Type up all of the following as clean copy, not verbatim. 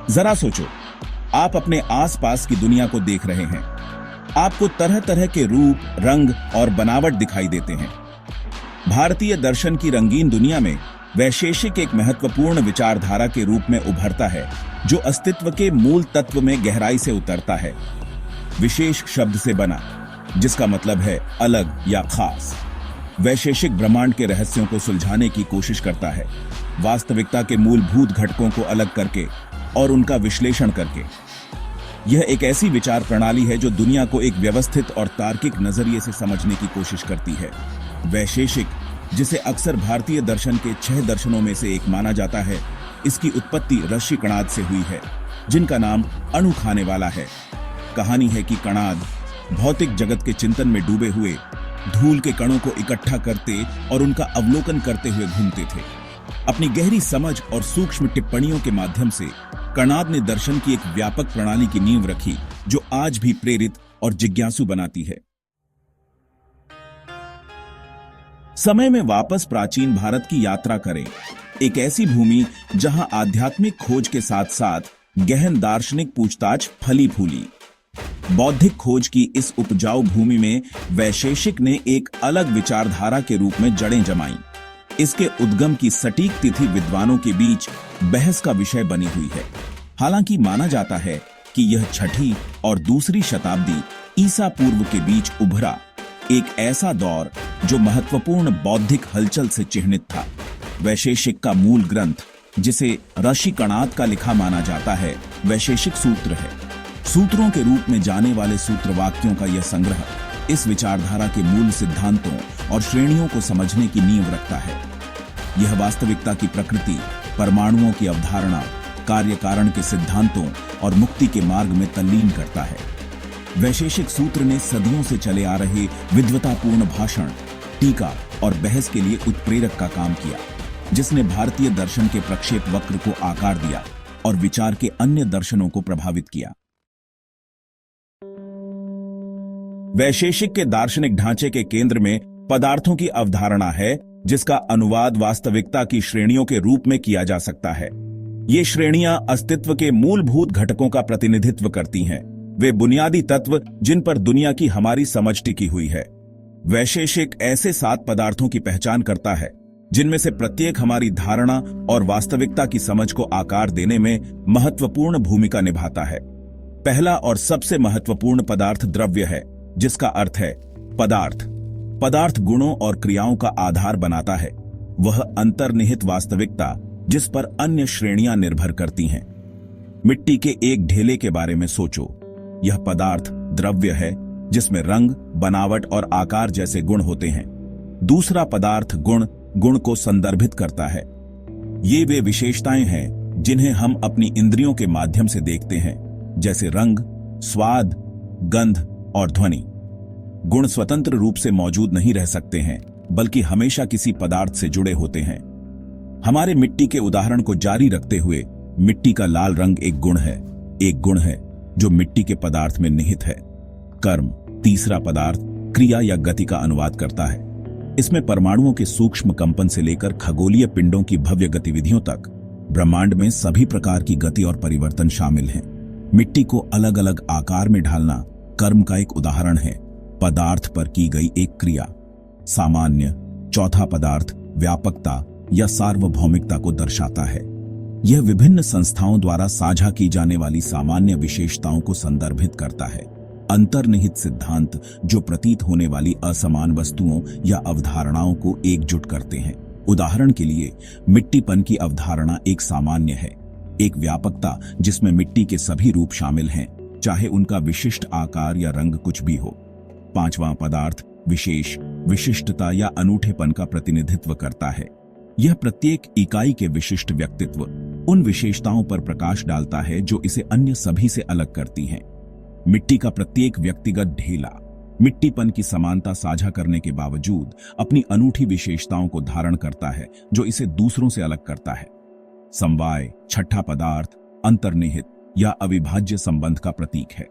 जरा सोचो, आप अपने आसपास की दुनिया को देख रहे हैं। आपको तरह तरह के रूप, रंग और बनावट दिखाई देते हैं। भारतीय दर्शन की रंगीन दुनिया में वैशेषिक एक महत्वपूर्ण विचारधारा के रूप में उभरता है, जो अस्तित्व के मूल तत्व में गहराई से उतरता है। विशेष शब्द से बना, जिसका मतलब है अलग या खास। वैशेषिक ब्रह्मांड के रहस्यों को सुलझाने की कोशिश करता है, वास्तविकता के मूलभूत घटकों को अलग करके और उनका विश्लेषण करके। यह एक ऐसी विचार प्रणाली है जो दुनिया को एक व्यवस्थित और तार्किक नजरिए से समझने की कोशिश करती है। वैशेषिक, जिसे अक्सर भारतीय दर्शन के 6 दर्शनों में से एक माना जाता है, इसकी उत्पत्ति ऋषि कणाद से हुई है, जिनका नाम अणु खाने वाला है। कहानी है कि कणाद भौतिक जगत के चिंतन में डूबे हुए धूल के कणों को इकट्ठा करते और उनका अवलोकन करते हुए घूमते थे। अपनी गहरी समझ और सूक्ष्म टिप्पणियों के माध्यम से कणाद ने दर्शन की एक व्यापक प्रणाली की नींव रखी, जो आज भी प्रेरित और जिज्ञासु बनाती है। समय में वापस प्राचीन भारत की यात्रा करें, एक ऐसी भूमि जहां आध्यात्मिक खोज के साथ साथ गहन दार्शनिक पूछताछ फली फूली। बौद्धिक खोज की इस उपजाऊ भूमि में वैशेषिक ने एक अलग विचारधारा के रूप में जड़ें जमाईं। इसके उद्गम की सटीक तिथि विद्वानों के बीच बहस का विषय बनी हुई है। हालांकि माना जाता है कि यह 6ठी और 2री शताब्दी ईसा पूर्व के बीच उभरा एक ऐसा दौर जो महत्वपूर्ण बौद्धिक हलचल से चिह्नित था। वैशेषिक का मूल ग्रंथ, जिसे ऋषि कणाद का लिखा माना जाता है, वैशेषिक सूत्र है। सूत्रों के रूप में जाने वाले सूत्र वाक्यों का यह संग्रह इस विचारधारा के मूल सिद्धांतों और श्रेणियों को समझने की नींव रखता है। यह वास्तविकता की प्रकृति, परमाणुओं की अवधारणा, कार्य कारण के सिद्धांतों और मुक्ति के मार्ग में तल्लीन करता है। वैशेषिक सूत्र ने सदियों से चले आ रहे विद्वतापूर्ण भाषण, टीका और बहस के लिए उत्प्रेरक का काम किया, जिसने भारतीय दर्शन के प्रक्षेप वक्र को आकार दिया और विचार के अन्य दर्शनों को प्रभावित किया। वैशेषिक के दार्शनिक ढांचे के केंद्र में पदार्थों की अवधारणा है, जिसका अनुवाद वास्तविकता की श्रेणियों के रूप में किया जा सकता है। ये श्रेणियां अस्तित्व के मूलभूत घटकों का प्रतिनिधित्व करती हैं। वे बुनियादी तत्व जिन पर दुनिया की हमारी समझ टिकी हुई है। वैशेषिक ऐसे 7 पदार्थों की पहचान करता है, जिनमें से प्रत्येक हमारी धारणा और वास्तविकता की समझ को आकार देने में महत्वपूर्ण भूमिका निभाता है। पहला और सबसे महत्वपूर्ण पदार्थ द्रव्य है, जिसका अर्थ है पदार्थ। पदार्थ गुणों और क्रियाओं का आधार बनाता है। वह अंतर्निहित वास्तविकता जिस पर अन्य श्रेणियां निर्भर करती हैं। मिट्टी के एक ढेले के बारे में सोचो। यह पदार्थ द्रव्य है, जिसमें रंग, बनावट और आकार जैसे गुण होते हैं। दूसरा पदार्थ गुण को संदर्भित करता है। ये वे विशेषताएं हैं जिन्हें हम अपनी इंद्रियों के माध्यम से देखते हैं, जैसे रंग, स्वाद, गंध और ध्वनि। गुण स्वतंत्र रूप से मौजूद नहीं रह सकते हैं, बल्कि हमेशा किसी पदार्थ से जुड़े होते हैं। हमारे मिट्टी के उदाहरण को जारी रखते हुए, मिट्टी का लाल रंग एक गुण है जो मिट्टी के पदार्थ में निहित है। कर्म, तीसरा पदार्थ, क्रिया या गति का अनुवाद करता है। इसमें परमाणुओं के सूक्ष्म कंपन से लेकर खगोलीय पिंडों की भव्य गतिविधियों तक ब्रह्मांड में सभी प्रकार की गति और परिवर्तन शामिल हैं। मिट्टी को अलग अलग आकार में ढालना कर्म का एक उदाहरण है, पदार्थ पर की गई एक क्रिया। सामान्य, चौथा पदार्थ, व्यापकता या सार्वभौमिकता को दर्शाता है। यह विभिन्न संस्थाओं द्वारा साझा की जाने वाली सामान्य विशेषताओं को संदर्भित करता है। अंतर्निहित सिद्धांत जो प्रतीत होने वाली असमान वस्तुओं या अवधारणाओं को एकजुट करते हैं। उदाहरण के लिए, मिट्टीपन की अवधारणा एक सामान्य है, एक व्यापकता जिसमें मिट्टी के सभी रूप शामिल हैं, चाहे उनका विशिष्ट आकार या रंग कुछ भी हो। पांचवां पदार्थ विशेष, विशिष्टता या अनूठेपन का प्रतिनिधित्व करता है। यह प्रत्येक इकाई के विशिष्ट व्यक्तित्व, उन विशेषताओं पर प्रकाश डालता है जो इसे अन्य सभी से अलग करती हैं। मिट्टी का प्रत्येक व्यक्तिगत ढेला मिट्टीपन की समानता साझा करने के बावजूद अपनी अनूठी विशेषताओं को धारण करता है, जो इसे दूसरों से अलग करता है। समवाय, छठा पदार्थ, अंतर्निहित या अविभाज्य संबंध का प्रतीक है।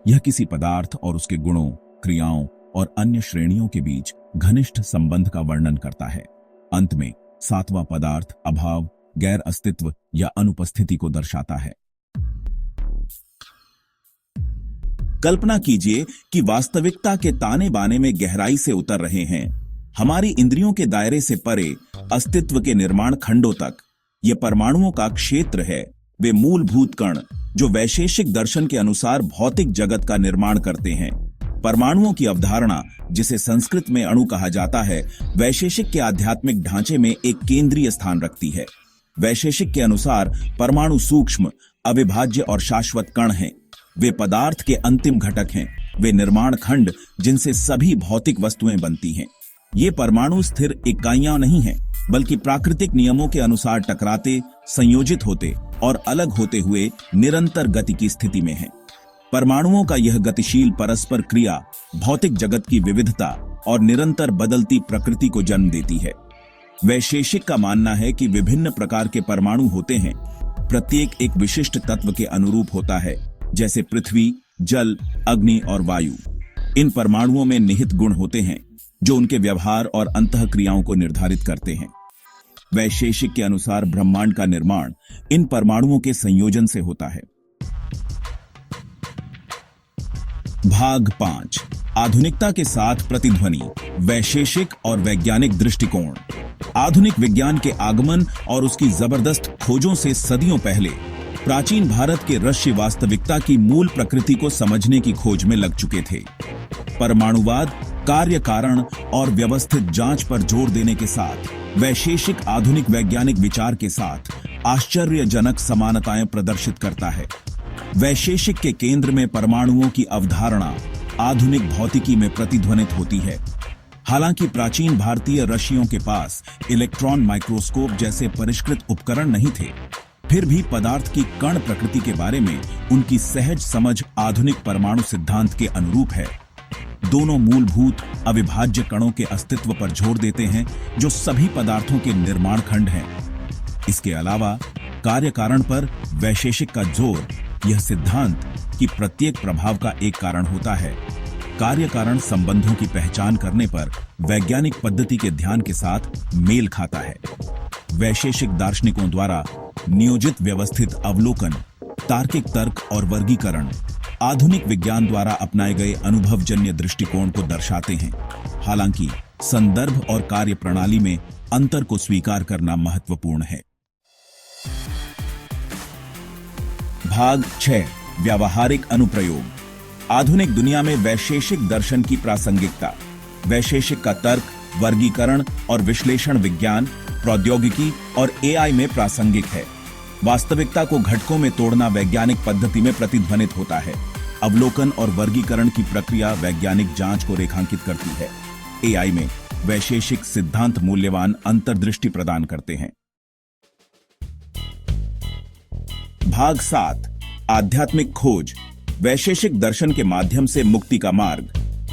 यह किसी पदार्थ और उसके गुणों, क्रियाओं और अन्य श्रेणियों के बीच घनिष्ठ संबंध का वर्णन करता है। अंत में सातवां पदार्थ अभाव गैर अस्तित्व या अनुपस्थिति को दर्शाता है। कल्पना कीजिए कि वास्तविकता के ताने बाने में गहराई से उतर रहे हैं। हमारी इंद्रियों के दायरे से परे अस्तित्व के निर्माण खंडों तक ये परमाणुओं का क्षेत्र है। वे मूलभूत कण जो वैशेषिक दर्शन के अनुसार भौतिक जगत का निर्माण करते हैं। परमाणुओं की अवधारणा, जिसे संस्कृत में अणु कहा जाता है, वैशेषिक के आध्यात्मिक ढांचे में एक केंद्रीय स्थान रखती है। वैशेषिक के अनुसार परमाणु सूक्ष्म, अविभाज्य और शाश्वत कण हैं। वे पदार्थ के अंतिम घटक हैं। वे निर्माण खंड जिनसे सभी भौतिक वस्तुएं बनती हैं। ये परमाणु स्थिर इकाइयां नहीं हैं, बल्कि प्राकृतिक नियमों के अनुसार टकराते, संयोजित होते और अलग होते हुए निरंतर गति की स्थिति में हैं। परमाणुओं का यह गतिशील परस्पर क्रिया भौतिक जगत की विविधता और निरंतर बदलती प्रकृति को जन्म देती है। वैशेषिक का मानना है कि विभिन्न प्रकार के परमाणु होते हैं। प्रत्येक एक विशिष्ट तत्व के अनुरूप होता है, जैसे पृथ्वी, जल, अग्नि और वायु। इन परमाणुओं में निहित गुण होते हैं जो उनके व्यवहार और अंतःक्रियाओं को निर्धारित करते हैं। वैशेषिक के अनुसार ब्रह्मांड का निर्माण इन परमाणुओं के संयोजन से होता है। भाग 5, आधुनिकता के साथ प्रतिध्वनि, वैशेषिक और वैज्ञानिक दृष्टिकोण। आधुनिक विज्ञान के आगमन और उसकी जबरदस्त खोजों से सदियों पहले प्राचीन भारत के ऋषि वास्तविकता की मूल प्रकृति को समझने की खोज में लग चुके थे। परमाणुवाद, कार्य कारण और व्यवस्थित जांच पर जोर देने के साथ वैशेषिक आधुनिक वैज्ञानिक विचार के साथ आश्चर्यजनक समानताएं प्रदर्शित करता है। वैशेषिक के केंद्र में परमाणुओं की अवधारणा आधुनिक भौतिकी में प्रतिध्वनित होती है। हालांकि प्राचीन भारतीय ऋषियों के पास इलेक्ट्रॉन माइक्रोस्कोप जैसे परिष्कृत उपकरण नहीं थे, फिर भी पदार्थ की कण प्रकृति के बारे में उनकी सहज समझ आधुनिक परमाणु सिद्धांत के अनुरूप है। दोनों मूलभूत अविभाज्य कणों के अस्तित्व पर जोर देते हैं जो सभी पदार्थों के निर्माण खंड हैं। इसके अलावा कार्य कारण पर वैशेषिक का जोर यह सिद्धांत कि प्रत्येक प्रभाव का एक कारण होता है, कार्य कारण संबंधों की पहचान करने पर वैज्ञानिक पद्धति के ध्यान के साथ मेल खाता है। वैशेषिक दार्शनिकों द्वारा नियोजित व्यवस्थित अवलोकन, तार्किक तर्क और वर्गीकरण आधुनिक विज्ञान द्वारा अपनाए गए अनुभवजन्य दृष्टिकोण को दर्शाते हैं। हालांकि संदर्भ और कार्य प्रणाली में अंतर को स्वीकार करना महत्वपूर्ण है। भाग 6, व्यावहारिक अनुप्रयोग। आधुनिक दुनिया में वैशेषिक दर्शन की प्रासंगिकता। वैशेषिक का तर्क, वर्गीकरण और विश्लेषण विज्ञान, प्रौद्योगिकी और एआई में प्रासंगिक है। वास्तविकता को घटकों में तोड़ना वैज्ञानिक पद्धति में प्रतिध्वनित होता है। अवलोकन और वर्गीकरण की प्रक्रिया वैज्ञानिक जांच को रेखांकित करती है। एआई में वैशेषिक सिद्धांत मूल्यवान अंतर्दृष्टि प्रदान करते हैं। भाग 7, आध्यात्मिक खोज, वैशेषिक दर्शन के माध्यम से मुक्ति का मार्ग।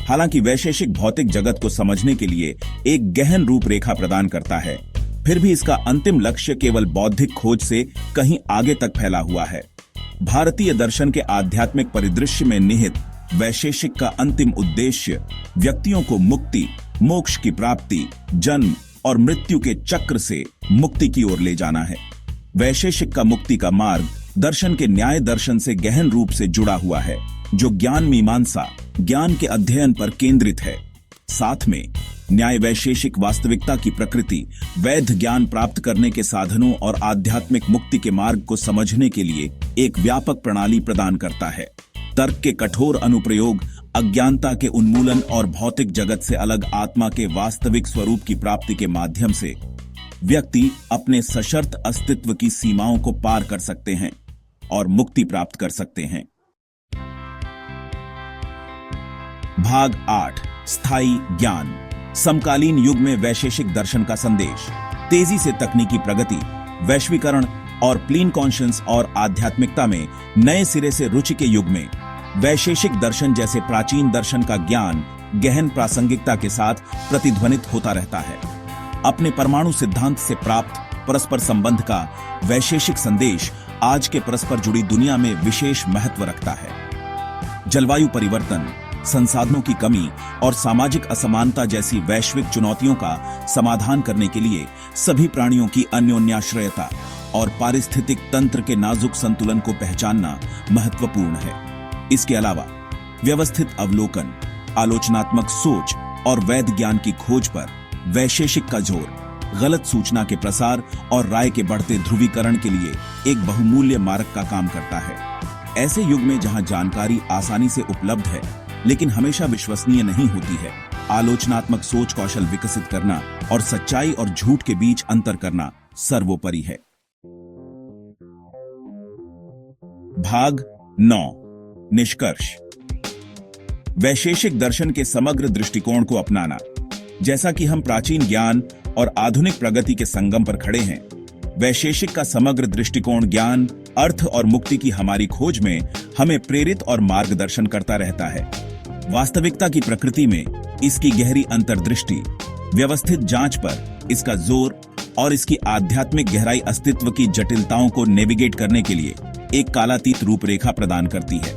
हालांकि वैशेषिक भौतिक जगत को समझने के लिए एक गहन रूपरेखा प्रदान करता है, फिर भी इसका अंतिम लक्ष्य केवल बौद्धिक खोज से कहीं आगे तक फैला हुआ है। भारतीय दर्शन के आध्यात्मिक परिदृश्य में निहित वैशेषिक का अंतिम उद्देश्य व्यक्तियों को मुक्ति, मोक्ष की प्राप्ति, जन्म और मृत्यु के चक्र से मुक्ति की ओर ले जाना है। वैशेषिक का मुक्ति का मार्ग दर्शन के न्याय दर्शन से गहन रूप से जुड़ा हुआ है, जो ज्ञान मीमांसा, ज्ञान के अध्ययन पर केंद्रित है। साथ में न्याय वैशेषिक वास्तविकता की प्रकृति, वैध ज्ञान प्राप्त करने के साधनों और आध्यात्मिक मुक्ति के मार्ग को समझने के लिए एक व्यापक प्रणाली प्रदान करता है। तर्क के कठोर अनुप्रयोग अज्ञानता के उन्मूलन और भौतिक जगत से अलग आत्मा के वास्तविक स्वरूप की प्राप्ति के माध्यम से व्यक्ति अपने सशर्त अस्तित्व की सीमाओं को पार कर सकते हैं और मुक्ति प्राप्त कर सकते हैं। भाग 8, स्थायी ज्ञान, समकालीन युग में वैशेषिक दर्शन का संदेश। तेजी से तकनीकी प्रगति, वैश्वीकरण और क्लीन कॉन्शियस और आध्यात्मिकता में नए सिरे से रुचि के युग में वैशेषिक दर्शन जैसे प्राचीन दर्शन का ज्ञान गहन प्रासंगिकता के साथ प्रतिध्वनित होता रहता है। अपने परमाणु सिद्धांत से प्राप्त परस्पर संबंध का वैशेषिक संदेश आज के परस्पर जुड़ी दुनिया में विशेष महत्व रखता है। जलवायु परिवर्तन, संसाधनों की कमी और सामाजिक असमानता जैसी वैश्विक चुनौतियों का समाधान करने के लिए सभी प्राणियों की अन्योन्याश्रयता और पारिस्थितिक तंत्र के नाजुक संतुलन को पहचानना महत्वपूर्ण है। इसके अलावा व्यवस्थित अवलोकन, आलोचनात्मक सोच और वैध ज्ञान की खोज पर वैशेषिक का जोर गलत सूचना के प्रसार और राय के बढ़ते ध्रुवीकरण के लिए एक बहुमूल्य मार्ग का काम करता है। ऐसे युग में जहां जानकारी आसानी से उपलब्ध है लेकिन हमेशा विश्वसनीय नहीं होती है, आलोचनात्मक सोच कौशल विकसित करना और सच्चाई और झूठ के बीच अंतर करना सर्वोपरि है। भाग 9, निष्कर्ष। वैशेषिक दर्शन के समग्र दृष्टिकोण को अपनाना। जैसा कि हम प्राचीन ज्ञान और आधुनिक प्रगति के संगम पर खड़े हैं, वैशेषिक का समग्र दृष्टिकोण ज्ञान, अर्थ और मुक्ति की हमारी खोज में हमें प्रेरित और मार्गदर्शन करता रहता है। वास्तविकता की प्रकृति में इसकी गहरी अंतर्दृष्टि, व्यवस्थित जांच पर इसका जोर और इसकी आध्यात्मिक गहराई अस्तित्व की जटिलताओं को नेविगेट करने के लिए एक कालातीत रूपरेखा प्रदान करती है।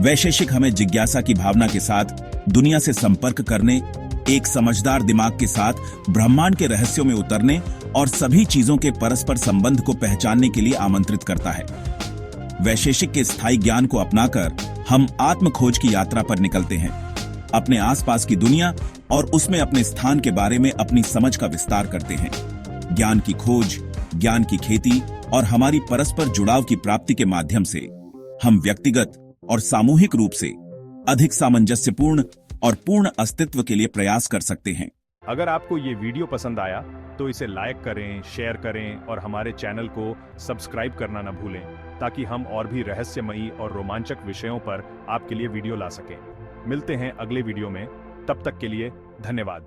वैशेषिक हमें जिज्ञासा की भावना के साथ दुनिया से संपर्क करने, एक समझदार दिमाग के साथ ब्रह्मांड के रहस्यों में उतरने और सभी चीजों के परस्पर संबंध को पहचानने के लिए आमंत्रित करता है। वैशेषिक के स्थायी ज्ञान को अपनाकर हम आत्म खोज की यात्रा पर निकलते हैं, अपने आसपास की दुनिया और उसमें अपने स्थान के बारे में अपनी समझ का विस्तार करते हैं। ज्ञान की खोज, ज्ञान की खेती और हमारी परस्पर जुड़ाव की प्राप्ति के माध्यम से हम व्यक्तिगत और सामूहिक रूप से अधिक सामंजस्यपूर्ण और पूर्ण अस्तित्व के लिए प्रयास कर सकते हैं। अगर आपको ये वीडियो पसंद आया तो इसे लाइक करें, शेयर करें और हमारे चैनल को सब्सक्राइब करना न भूलें, ताकि हम और भी रहस्यमयी और रोमांचक विषयों पर आपके लिए वीडियो ला सकें। मिलते हैं अगले वीडियो में, तब तक के लिए धन्यवाद।